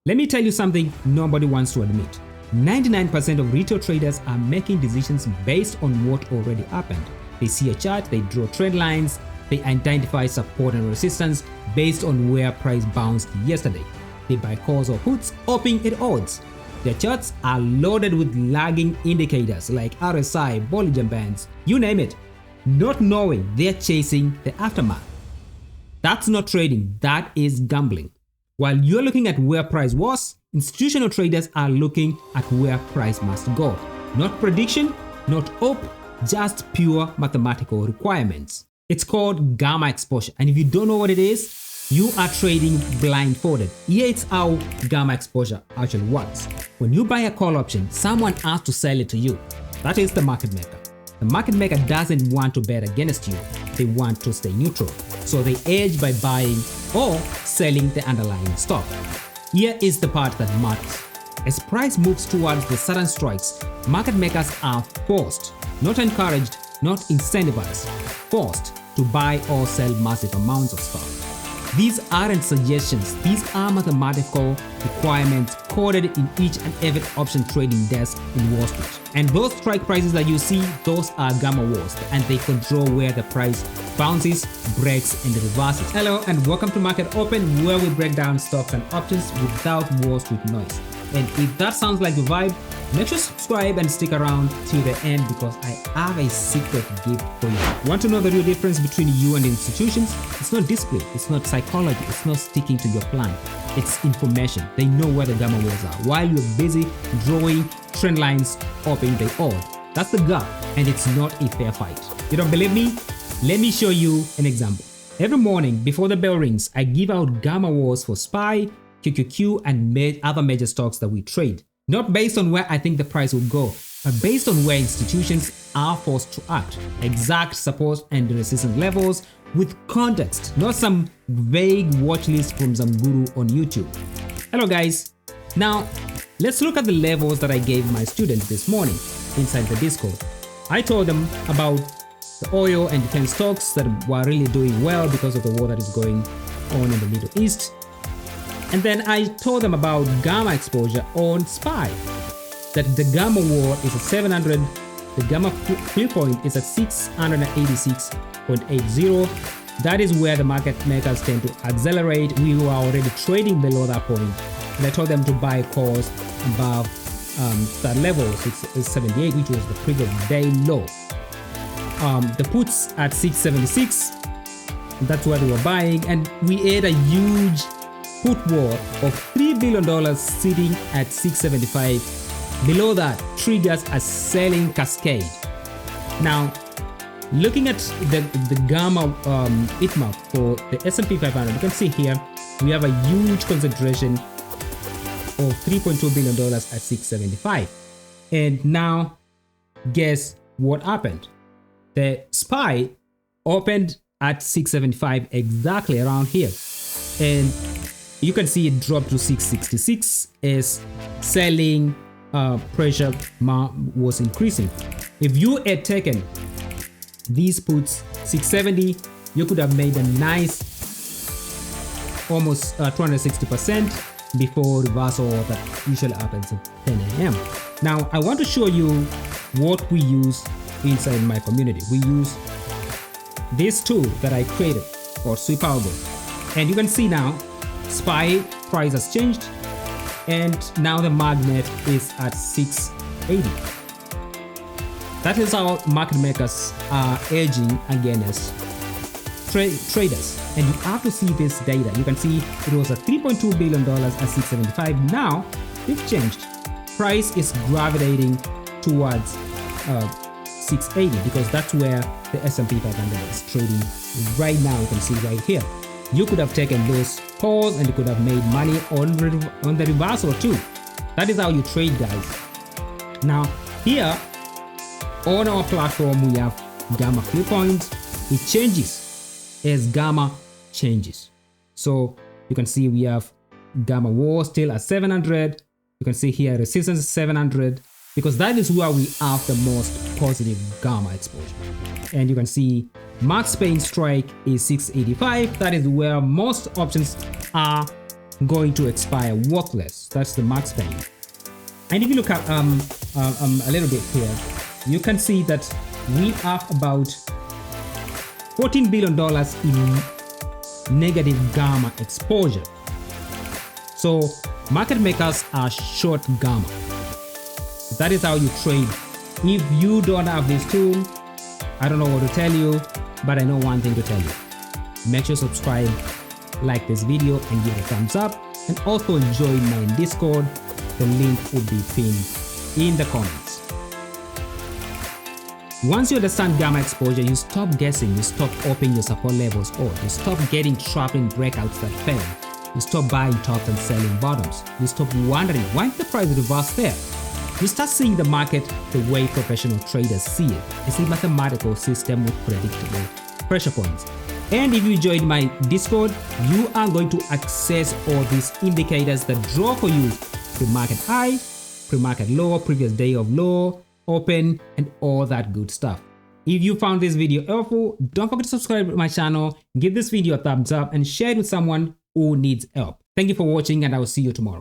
Let me tell you something nobody wants to admit. 99% of retail traders are making decisions based on what already happened. They see a chart, they draw trend lines, they identify support and resistance based on where price bounced yesterday. They buy calls or puts, hoping at odds. Their charts are loaded with lagging indicators like RSI, Bollinger Bands, you name it, not knowing they're chasing the aftermath. That's not trading, that is gambling. While you're looking at where price was, institutional traders are looking at where price must go. Not prediction, not hope, just pure mathematical requirements. It's called gamma exposure, and if you don't know what it is, you are trading blindfolded. Here it's how gamma exposure actually works. When you buy a call option, someone has to sell it to you. That is the market maker. The market maker doesn't want to bet against you. They want to stay neutral. So they hedge by buying or selling the underlying stock. Here is the part that matters. As price moves towards the sudden strikes, market makers are forced, not encouraged, not incentivized, forced to buy or sell massive amounts of stock. These aren't suggestions, these are mathematical requirements coded in each and every option trading desk in Wall Street. And those strike prices that you see, those are gamma walls, and they control where the price bounces, breaks, and reverses. Hello and welcome to Market Open, where we break down stocks and options without Wall Street noise. And if that sounds like the vibe, make sure to subscribe and stick around till the end because I have a secret gift for you. Want to know the real difference between you and institutions? It's not display, it's not psychology, it's not sticking to your plan. It's information. They know where the gamma walls are while you're busy drawing trend lines hoping they hold. That's the gap, and it's not a fair fight. You don't believe me? Let me show you an example. Every morning before the bell rings, I give out gamma walls for SPY, QQQ, and other major stocks that we trade. Not based on where I think the price will go, but based on where institutions are forced to act. Exact support and resistance levels with context, not some vague watch list from some guru on YouTube. Hello guys. Now, let's look at the levels that I gave my students this morning inside the Discord. I told them about the oil and defense stocks that were really doing well because of the war that is going on in the Middle East. And then I told them about gamma exposure on SPY, that the gamma wall is at 700, the gamma fill point is at 686.80. That is where the market makers tend to accelerate. We were already trading below that point, and I told them to buy calls above that level, 678, which was the previous day low. The puts at 676, that's where they were buying, and we had a huge put wall of $3 billion sitting at 675. Below that triggers a selling cascade. Now, looking at the gamma heat map for the S&P 500, you can see here we have a huge concentration of $3.2 billion at 675. And now, guess what happened? The SPY opened at 675, exactly around here. And you can see it dropped to 666 as selling pressure was increasing. If you had taken these puts 670, you could have made a nice almost 260% before reversal that usually happens at 10 a.m. Now I want to show you what we use inside my community. We use this tool that I created called Sweep Algo, and you can see now SPY price has changed, and now the magnet is at 680. That is how market makers are hedging against traders. And you have to see this data. You can see it was at $3.2 billion at 675. Now it's changed. Price is gravitating towards 680 because that's where the S&P 500 is trading right now. You can see right here. You could have taken those calls and you could have made money on the reversal too. That is how you trade, guys. Now here on our platform we have gamma fill points. It changes as gamma changes. So you can see we have gamma wall still at 700. You can see here resistance is 700 because that is where we have the most positive gamma exposure. And you can see max pain strike is 685. That is where most options are going to expire worthless. That's the max value. And if you look at a little bit here, you can see that we have about $14 billion in negative gamma exposure. So market makers are short gamma. That is how you trade. If you don't have this tool, I don't know what to tell you, but I know one thing to tell you. Make sure to subscribe, like this video and give it a thumbs up, and also join my Discord. The link will be pinned in the comments. Once you understand gamma exposure, you stop guessing, you stop opening your support levels, or you stop getting trapped in breakouts that fail. You stop buying tops and selling bottoms. You stop wondering why the price reversed there. You start seeing the market the way professional traders see it. It's a mathematical system with predictable pressure points. And if you join my Discord, you are going to access all these indicators that draw for you pre-market high, pre-market low, previous day of low, open, and all that good stuff. If you found this video helpful, don't forget to subscribe to my channel, give this video a thumbs up, and share it with someone who needs help. Thank you for watching, and I will see you tomorrow.